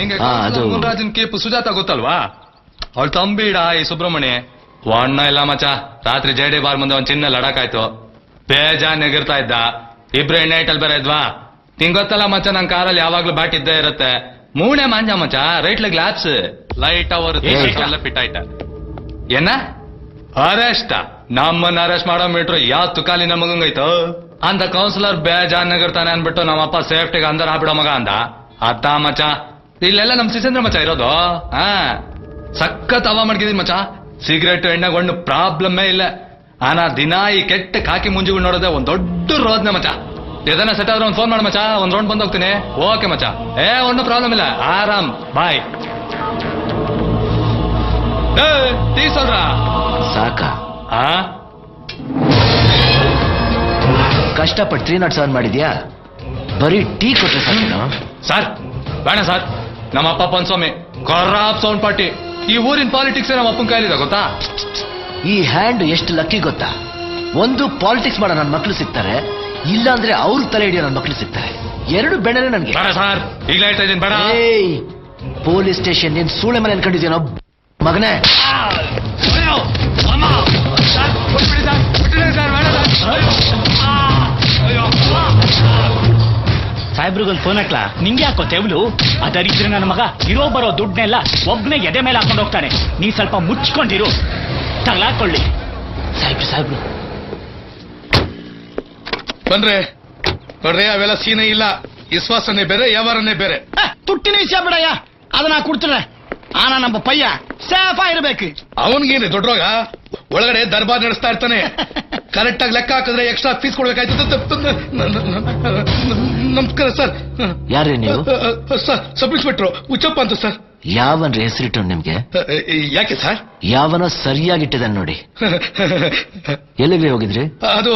ನಿಂಗೆ ಮುನ್ರಾಜನ್ ಕೇಪು ಸುಜಾತ ಗೊತ್ತಲ್ವಾ? ಅವಳು ತಂಬಿಡ ಈ ಸುಬ್ರಹ್ಮಣ್ಯ ಅಣ್ಣ ಇಲ್ಲ ಮಚ. ರಾತ್ರಿ ಜೆಡಿ ಬಾರ್ ಮುಂದೆ ಒಂದ್ ಚಿನ್ನ ಲಡಾಕಾಯ್ತು, ಬೇಜಾನ್ ಎಗಿರ್ತಾ ಇದ್ದ. ಇಬ್ರು ಎಣ್ಣೆ ಐಟಲ್ ಬೇರೆ ಇದ್ವಾ. ನಿಂಗ್ ಗೊತ್ತಲ್ಲ ಮಚ, ನನ್ ಕಾರಲ್ಲಿ ಯಾವಾಗ್ಲೂ ಬ್ಯಾಟ್ ಇದ್ದೇ ಇರುತ್ತೆ. ಮೂಣೆ ಮಾಂಜ ಮಚ, ರೈಟ್ಲ ಗ್ಲಾಪ್ಸ್ ಲೈಟ್ ಅವರು ಎಲ್ಲ ಫಿಟ್ ಆಯ್ತ. ಏನ ಅರೆಸ್ಟ್? ನಮ್ಮನ್ನ ಅರೆಸ್ಟ್ ಮಾಡೋ ಮೀಟ್ರು ಯಾವ ತುಕಾಲಿ ನಮಗಂಗೈತು ಅಂತ ಕೌನ್ಸಿಲರ್ ಬೇಜಾನ್ ಎಗಿರ್ತಾನೆ ಅನ್ಬಿಟ್ಟು ನಮ್ಮಪ್ಪ ಸೇಫ್ಟಿಗೆ ಅಂದರ್ ಹಾಬಿಡೋ ಮಗ ಅಂದ. ಅತ್ತ ಮಚ, ಇಲ್ಲೆಲ್ಲ ನಮ್ ಸಿಸೇಂದ್ರ ಮಚ ಇರೋದು. ಸಖತ್ ಹವಾ ಮಾಡ್ಕಿದೀನಿ ಮಚ. ಸಿಗರೇಟ್ ಎಣ್ಣೆಗೊಂಡು ಪ್ರಾಬ್ಲಮ್ಮೇ ಇಲ್ಲ. ಆನಾ ದಿನ ಈ ಕೆಟ್ಟ ಕಾಕಿ ಮುಂಜಿಗಳು ನೋಡೋದೆ ಒಂದ್ ದೊಡ್ಡ ರೋದ್ನೆ ಮಚ. ಎದನ್ನ ಸೆಟ್ ಆದ್ರೆ ಒಂದ್ ಫೋನ್ ಮಾಡ ಮಚ, ಒಂದ್ ರೌಂಡ್ ಬಂದ್ ಹೋಗ್ತೀನಿ. ಓಕೆ ಮಚ, ಒಂದು ಪ್ರಾಬ್ಲಮ್ ಇಲ್ಲ, ಆರಾಮ್ ಬಾಯ್. ಟೀ ಸೋಲ್ರ ಸಾಕ? ಕಷ್ಟಪಟ್ಟು 307 ಮಾಡಿದ್ಯಾ? ಬರೀ ಟೀ ಕೊಟ್ರೆ ಸಾಕು ಸರ್? ಬೇಡ ಸರ್, ನಮ್ಮ ಅಪ್ಪ ಪನ್ಸ್ವಾಮಿ ಖರಾಬ್ ಸೌಂಡ್ ಪಾರ್ಟಿ. ಈ ಊರಿನ ಪಾಲಿಟಿಕ್ಸ್ ನಮ್ಮ ಅಪ್ಪನ ಕೈಲಿದೆ ಗೊತ್ತಾ? ಈ ಹ್ಯಾಂಡ್ ಎಷ್ಟು ಲಕ್ಕಿ ಗೊತ್ತಾ? ಒಂದು ಪಾಲಿಟಿಕ್ಸ್ ಮಾಡೋ ನನ್ನ ಮಕ್ಳು ಸಿಗ್ತಾರೆ, ಇಲ್ಲ ಅಂದ್ರೆ ಅವ್ರ ತಲೆ ಹಿಡಿಯೋ ನನ್ನ ಮಕ್ಳು ಸಿಗ್ತಾರೆ. ಎರಡು ಬೆಣ್ಣೆ ನನ್ಗೆ. ಬೇಡ ಸರ್, ಈಗ ಹೇಳ್ತಾ ಇದ್ದೀನಿ ಬೇಡ. ಪೊಲೀಸ್ ಸ್ಟೇಷನ್ ನೀನ್ ಸೂಳೆ ಮನೆ ಅನ್ಕೊಂಡಿದ್ಯೇನೋ ಮಗನೇ. ಸಾಹೇಬ್ರಿಗೊಂದು ಫೋನ್ ಹಾಕ್ಲಾ? ನಿಂಗೆ ಯಾಕೋ ತೆವಲು? ಅದರಿದ್ರೆ ನನ್ನ ಮಗ ಇರೋ ಬರೋ ದುಡ್ಡನ್ನೆಲ್ಲ ಒಬ್ನೇ ಎದೆ ಮೇಲೆ ಹಾಕೊಂಡು ಹೋಗ್ತಾನೆ. ನೀ ಸ್ವಲ್ಪ ಮುಚ್ಕೊಂಡಿರು, ತಗ್ಲಾಕೊಳ್ಳಿ. ಸಾಹೇಬ್ರು ಬಂದ್ರೆ ನೋಡ್ರಿ, ಅವೆಲ್ಲ ಸೀನೆ ಇಲ್ಲ. ವಿಶ್ವಾಸನೆ ಬೇರೆ, ವ್ಯವಹಾರನೇ ಬೇರೆ. ತುಟ್ಟಿನ ವಿಷಯ ಬಿಡಯ್ಯ, ಅದನ್ನ ಕೊಡ್ತಾರೆ. ಆನ ನಮ್ಮ ಪಯ್ಯ ಸೇಫ್ ಆಗಿರ್ಬೇಕು. ಅವನ್ಗೇನು ದೊಡ್ಡರೋಗ? ಒಳಗಡೆ ದರ್ಬಾರ್ ನಡೆಸ್ತಾ ಇರ್ತಾನೆ. ಕರೆಕ್ಟ್ ಆಗಿ ಲೆಕ್ಕ ಹಾಕಿದ್ರೆ ಎಕ್ಸ್ಟ್ರಾ ಫೀಸ್ ಕೊಡ್ಬೇಕಾಯ್ತು. ನಮಸ್ಕಾರ ಸರ್. ಯಾರೇ ನೀವು? ಸರ್, ಸಬ್ ಇನ್ಸ್ಪೆಕ್ಟ್ರು ಹುಚ್ಚಪ್ಪ ಅಂತ ಸರ್. ಯಾವನ್ರಿ ಹೆಸರಿಟ್ಟು ನಿಮ್ಗೆ? ಯಾಕೆ ಸರ್? ಯಾವನೋ ಸರಿಯಾಗಿಟ್ಟಿದ್ದಾನೆ ನೋಡಿ. ಎಲ್ಲಿಗೆ ಹೋಗಿದ್ರಿ? ಅದು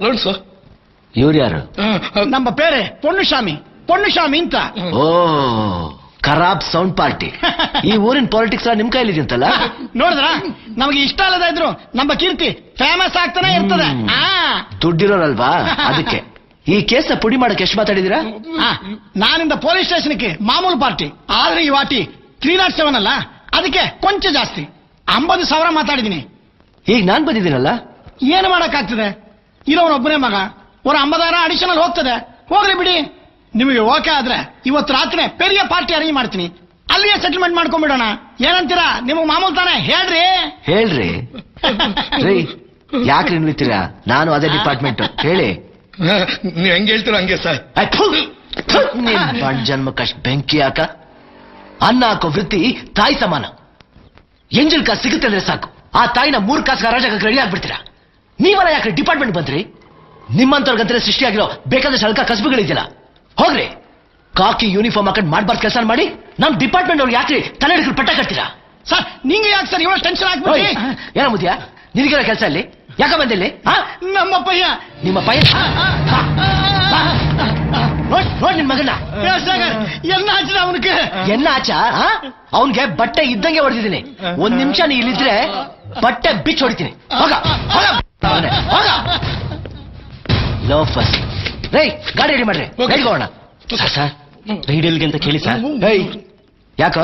ರೌಂಡ್ಸ್. ಇವ್ರು ಯಾರು? ನಮ್ಮ ಪೇರೆ ಪೊನ್ನುಸ್ವಾಮಿ ಅಂತ. ಓ, ಖರಾಬ್ ಸೌಂಡ್ ಪಾರ್ಟಿ. ಈ ಊರಿನ ಪಾಲಿಟಿಕ್ಸ್ ನಿಮ್ ಕೈಲಿದ್ಯಂತಲ್ಲ? ನೋಡಿದ್ರ, ನಮಗೆ ಇಷ್ಟ ಅಲ್ಲದ ಇದ್ರು ನಮ್ಮ ಕೀರ್ತಿ ಫೇಮಸ್ ಆಗ್ತಾನೆ ಇರ್ತದೆ. ದುಡ್ಡಿರೋರಲ್ವಾ ಅದಕ್ಕೆ. ಈ ಕೇಸ್ ಪುಡಿ ಮಾಡಕ್ಕೆ ಎಷ್ಟು ಮಾತಾಡಿದಿರಾ? ನಾನಿಂದ ಪೊಲೀಸ್ ಸ್ಟೇಷನ್ಗೆ ಮಾಮೂಲು ಪಾರ್ಟಿ, ಆದ್ರೆ ಈ ವಾಟಿ 307 ಅಲ್ಲ, ಅದಕ್ಕೆ ಕೊಂಚ ಜಾಸ್ತಿ 50,000 ಮಾತಾಡಿದೀನಿ. ಈಗ ನಾನ್ ಬಂದಿದ್ದೀನಲ್ಲ, ಏನು ಮಾಡಕ್ಕಾಗ್ತದೆ? ಇರೋನೊಬ್ಬನೇ ಮಗ, ಒಂದು 50,000 ಅಡಿಷನಲ್ ಹೋಗ್ತದೆ. ಹೋಗ್ಲಿ ಬಿಡಿ. ನಿಮಗೆ ಓಕೆ ಆದ್ರೆ ಇವತ್ತು ರಾತ್ರಿ ಪೆರಿಯ ಪಾರ್ಟಿ ಅರೇಂಜ್ ಮಾಡ್ತೀನಿ, ಅಲ್ಲಿಯೇ ಸೆಟಲ್ಮೆಂಟ್ ಮಾಡ್ಕೊಂಡ್ಬಿಡೋಣ. ಏನಂತೀರಾ? ನಿಮಗೆ ಮಾಮೂಲು ತಾನೆ? ಹೇಳ್ರಿ. ರೀ, ಯಾಕ್ರಿ ನಿಲ್ತೀರಾ? ನಾನು ಅದೇ ಡಿಪಾರ್ಟ್ಮೆಂಟ್. ಹೇಳಿ. ನೀವ್ ಹೆಂಗ್ ಹೇಳ್ತೀರ ಹಂಗೆ ಸರ್. ಜನ್ಮಕ್ಕಷ್ಟು ಬೆಂಕಿ ಹಾಕ. ಅನ್ನ ಹಾಕೋ ವೃತ್ತಿ ತಾಯಿ ಸಮಾನ. ಎಂಜಲ್ ಕಾಸು ಸಿಗುತ್ತೆ ಅಂದ್ರೆ ಸಾಕು, ಆ ತಾಯಿನ 3 ಕಾಸು ರಾಜಕ್ಕೆ ರೆಡಿ ಆಗ್ಬಿಡ್ತೀರಾ. ನೀವಲ್ಲ ಯಾಕ್ರಿ ಡಿಪಾರ್ಟ್ಮೆಂಟ್ ಬಂದ್ರಿ? ನಿಮ್ಮಂತವ್ರಿಗಂತ ಸೃಷ್ಟಿಯಾಗಿರೋ ಬೇಕಾದಷ್ಟು ಹಲ್ಕ ಕಸಬುಗಳಿದ್ದಿಲ್ಲ. ಹೋಗ್ರಿ, ಕಾಕಿ ಯೂನಿಫಾರ್ಮ್ ಹಾಕೊಂಡು ಮಾಡ್ಬಾರ್ದು ಕೆಲಸ ಮಾಡಿ ನಮ್ ಡಿಪಾರ್ಟ್ಮೆಂಟ್ ಅವ್ರಿಗೆ ಯಾಕ್ರಿ ತಲೆ ಹಿಡಿದು ಪಟ್ಟ ಕಟ್ತೀರಾ? ಸರ್, ನಿಂಗೆ ಯಾಕೆ ಸರ್ ಇವಾಗ ಟೆನ್ಷನ್ ಆಗ್ಬಿಡಿ? ಏನ ಮುದ್ಯಾ, ನಿನಗಿರೋ ಕೆಲಸ ಇಲ್ಲಿ ಯಾಕ ಬಂದಿಲ್ಲಿ? ನಮ್ಮ ಪಯ್ಯ. ನಿಮ್ಮ ಪಯ್ಯ ನೋಡ್ ನಿನ್ ಮಗನ ಎನ್ನ ಆಚ. ಅವನ್ಗೆ ಬಟ್ಟೆ ಇದ್ದಂಗೆ ಹೊಡೆದಿದ್ದೀನಿ. 1 ನಿಮಿಷ ನೀ ಇಲ್ಲಿದ್ರೆ ಬಟ್ಟೆ ಬಿಚ್ಚ ಹೊಡಿತೀನಿ. ಲೋಫಸ್. ರೈ, ಗಾಡಿ ರೆಡಿ ಮಾಡ್ರಿ, ಹೋಗೋಣ. ಸರ್, ರೈಡಲ್ಗೆ ಅಂತ ಕೇಳಿ ಸರ್. ಯಾಕ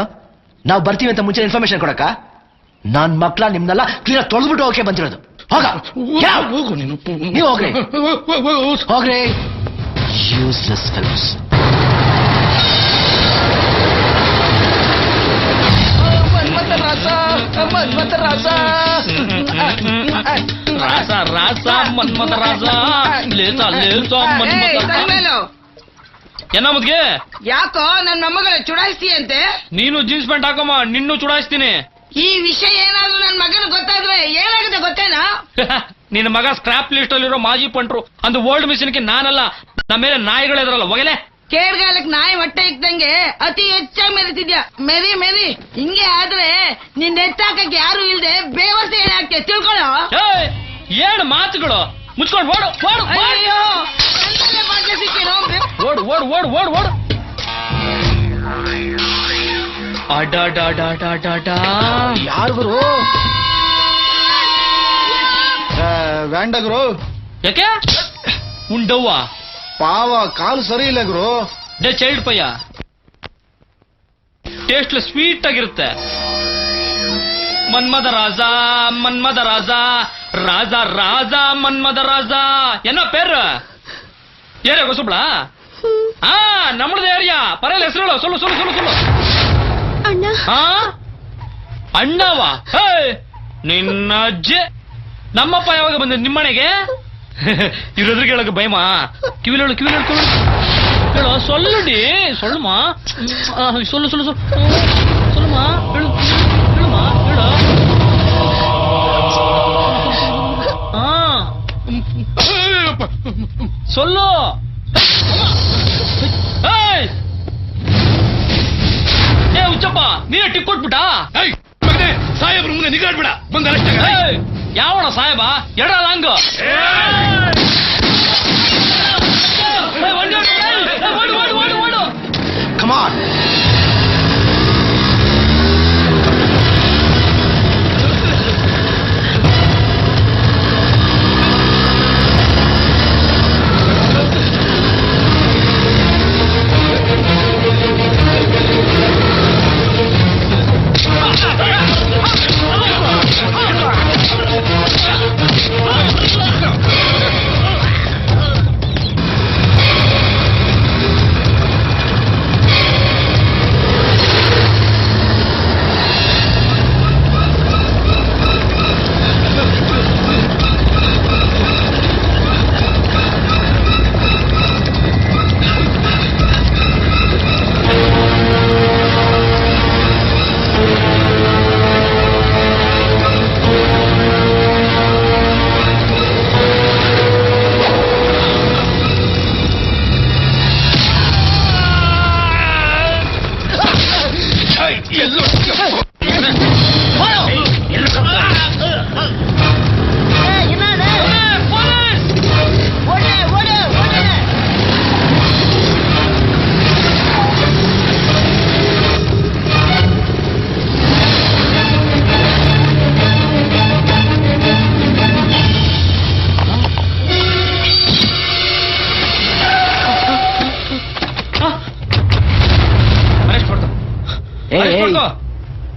ನಾವು ಬರ್ತೀವಿ ಅಂತ ಮುಂಚೆ ಇನ್ಫಾರ್ಮೇಶನ್ ಕೊಡಕ? ನಾನ್ ಮಕ್ಳ ನಿಮ್ನೆಲ್ಲ ಕ್ಲೀನ್ ತೊಳೆದ್ಬಿಟ್ಟು ಹೋಗಕ್ಕೆ ಬಂದಿರೋದು. ಹೋಗು ನೀವು, ಹೋಗ್ರಿ. Useless fellows. ಏನ ಮುದ್ಗೆ? ಯಾಕೋ ನನ್ನ ಮೊಮ್ಮಗಳ ಚುಡಾಯಿಸ್ತೀಯಂತೆ? ನೀನು ಜೀನ್ಸ್ ಪ್ಯಾಂಟ್ ಹಾಕಮ್ಮ, ನಿನ್ನೂ ಚುಡಾಯಿಸ್ತೀನಿ. ಈ ವಿಷಯ ಏನಾದ್ರೂ ನನ್ನ ಮಗನ ಗೊತ್ತಾದ್ರೆ ಏನಾಗುತ್ತೆ ಗೊತ್ತೇನಾ? ನಿನ್ನ ಮಗ ಸ್ಕ್ರಾಪ್ ಲಿಸ್ಟ್ ಅಲ್ಲಿರೋ ಮಾಜಿ ಪಂಟ್ರು. ಅಂದು ಓಲ್ಡ್ ಮಿಷನ್ಗೆ ನಾನಲ್ಲ, ನಮ್ಮ ಮೇಲೆ ನಾಯಿಗಳಿದ್ರಲ್ಲ, ಒಗಲೆ. ಕೇಳ್ಗಾಲಕ್ ನಾಯಿ ಹೊಟ್ಟೆ ಇಕ್ದಂಗೆ ಅತಿ ಹೆಚ್ಚಾಗಿ ಮೆರಿತಿದ್ಯಾ. ಮೆರಿ ಹಿಂಗೆ ಆದ್ರೆ ನಿನ್ನ ಎತ್ತಾಕಕ್ಕೆ ಯಾರು ಇಲ್ದೆ ಬೇವರ್ಸ ಏನಾಗ್ತೇ ತಿಳ್ಕೊಳ್ಳೋ. ಏನ್ ಮಾತುಗಳು? ಮುಚ್ಕೊಂಡು ಓಡು. ಭಾಗ್ಯ ಸಿಕ್ಕೇನೋ? ಓಡು. ಯಾರು ಗುರು? ವ್ಯಾಂಡ ಗುರು. ಯಾಕೆ ಉಂಡವ್ವ? ಪಾವ ಕಾಲು ಸರಿ ಇಲ್ಲ ಗುರು. ಚೈಲ್ಡ್ ಪಯ್ಯ. ಟೇಸ್ಟ್ ಸ್ವೀಟ್ ಆಗಿರುತ್ತೆ. ಮನ್ಮದ ರಾಜ ಮನ್ಮದ ರಾಜ ರಾಜ ರಾಜ ಮನ್ಮದ ರಾಜ என்ன பேரு ஏரியா கொசுப்ளா நம்மளது ஏரியா பரவாயில்ல ಹೆಸರು சொல்லு சொல்லு சொல்லு சொல்லு ಅಣ್ಣ ಅಣ್ಣವಾ ನಿನ್ನ ಅಜ್ಜೆ ನಮ್ಮಪ್ಪ ಯಾವಾಗ ಬಂದ ನಿಮ್ಮನೆಗೆ ಇರೋದ್ರಿಗೆ ಹೇಳಕ್ಕೆ ಭಯಮಾ ಕಿವಿಲೇಳು ಕಿವಿಲೇಳು ಹೇಳು ಸೊಲ್ಲುಡಿ ಸೊಲ್ಲುಮಾ ಸೊಲ್ಲು ಸೊಲ್ಲು ಸೊಲ್ಲುಮಾ ಹೇಳು ಹೇಳುಮಾ ಹೇಳು ಸೊಲ್ಲು ಏ ಹುಚ್ಚಪ್ಪ ನೀನೇ ಟಿಕ್ ಕೊಟ್ಬಿಟ್ಟಾ ಸಾಹೇಬ್ರ ಮುಂದೆ ನಿಗಾಡ್ಬೇಡ ಬಂದ ಯಾವಣ ಸಾಹೇಬ ಎಡ ಲಾಂಗು Come on.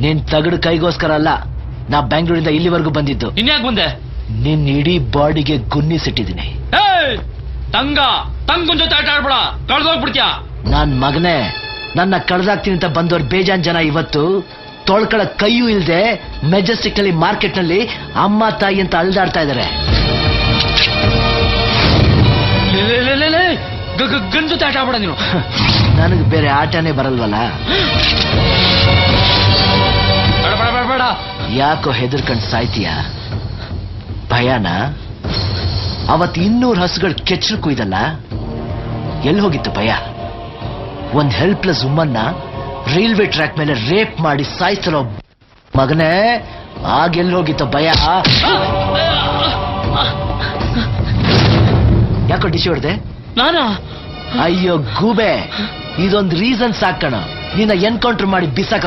ನಿನ್ ತಗಡು ಕೈಗೋಸ್ಕರ ಅಲ್ಲ ನಾ ಬೆಂಗಳೂರಿಂದ ಇಲ್ಲಿವರೆಗೂ ಬಂದಿದ್ದು. ಇನ್ಯಾಕ್ ಬಂದೆ? ನಿನ್ ಇಡೀ ಬಾಡಿಗೆ ಗುನ್ನಿಸಿಟ್ಟಿದ್ದೀನಿ. ತಂಗನ್ ಜೊತೆ ಆಟ ಆಡ್ಬೇಡ, ಕಳ್ದೋಗ್ಬಿಡ್ತೀಯ. ನಾನ್ ಮಗನೇ, ನನ್ನ ಕಳ್ದಾಗ್ತೀನಿ ಅಂತ ಬಂದವ್ರು ಬೇಜಾನ್ ಜನ ಇವತ್ತು ತೊಳ್ಕಳ ಕೈಯೂ ಇಲ್ದೆ ಮೆಜೆಸ್ಟಿಕ್ ನಲ್ಲಿ ಮಾರ್ಕೆಟ್ ನಲ್ಲಿ ಅಮ್ಮ ತಾಯಿ ಅಂತ ಅಳ್ದಾಡ್ತಾ ಇದಾರೆ. ಗನ್ ಜೊತೆ ಆಟ ಆಡ್ಬೇಡ ನೀನು. ನನಗೆ ಬೇರೆ ಆಟನೇ ಬರಲ್ವಲ್ಲ. ಬೇಡ ಯಾಕೋ ಹೆದರ್ಕಂಡ್ ಸಾಯ್ತೀಯ? ಭಯನ? ಅವತ್ 200 ಹಸುಗಳು ಕೆಚ್ಚಲು ಕುಯ್ದಲ್ಲ, ಎಲ್ಲಿ ಹೋಗಿತ್ತು ಭಯ? ಒಂದ್ ಹೆಲ್ಪ್ಲೆಸ್ ವುಮನ್ನ ರೈಲ್ವೆ ಟ್ರ್ಯಾಕ್ ಮೇಲೆ ರೇಪ್ ಮಾಡಿ ಸಾಯಿಸಲೋ ಮಗನೇ, ಆಗೆಲ್ಲಿ ಹೋಗಿತ್ತು ಭಯ? ಯಾಕೋ ಡಿಶ್ ಹೊಡ್ದೆ? ನಾನಾ? ಅಯ್ಯೋ ಗೂಬೆ, ಇದೊಂದು ರೀಸನ್ ಸಾಕಣ ನಿನ್ನ ಎನ್ಕೌಂಟರ್ ಮಾಡಿ ಬಿಸಾಕ.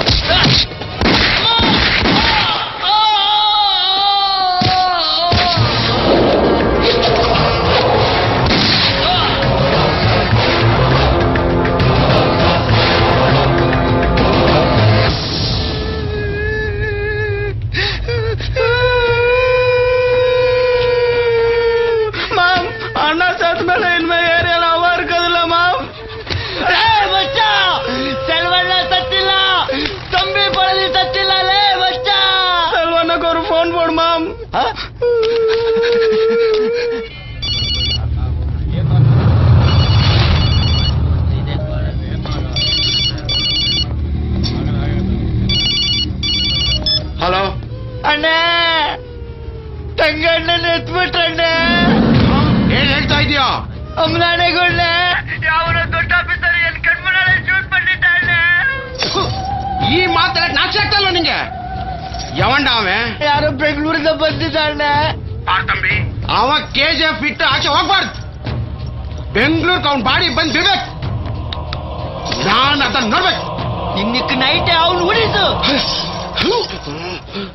ಹಲೋ ಅಣ್ಣ, ತಂಗಣ್ಣನ ಎತ್ಬಿಟ್ರಣ್ಣ. ಏನ್ ಹೇಳ್ತಾ ಇದೀಯಾ? ಅಮ್ಮನಾಣೆಗಳ್ಣ ಯಾವ ದೊಡ್ಡ ಆಫೀಸರ್ ಏನ್ ಕಣ್ಮುನಾಳೆ ಶೂಟ್ பண்ணிட்டாಣ್ಣ. ಈ ಮಾತಾಡ ನಾಚೆ ಆಗ್ತಲ್ವ ನಿಂಗೆ? ಯಾವಂಡ ಅವೆ? ಯಾರೋ ಬೆಂಗಳೂರಿಂದ ಬಂದಿದ್ದಾಣ್ಣ. ತಂಬಿ, ಅವ KGF ಬಿಟ್ಟು ಆಚೆ ಹೋಗ್ಬಾರ್ದು. ಬೆಂಗಳೂರು ಅವ್ನ ಬಾಡಿ ಬಂದ್ ಬಿಡ್ಬೇಕು. ನಾನು ಅದನ್ನ ನೋಡ್ಬೇಕು. ಇನ್ನಿಕ್ ನೈಟ್ ಅವನು ಉಳಿದು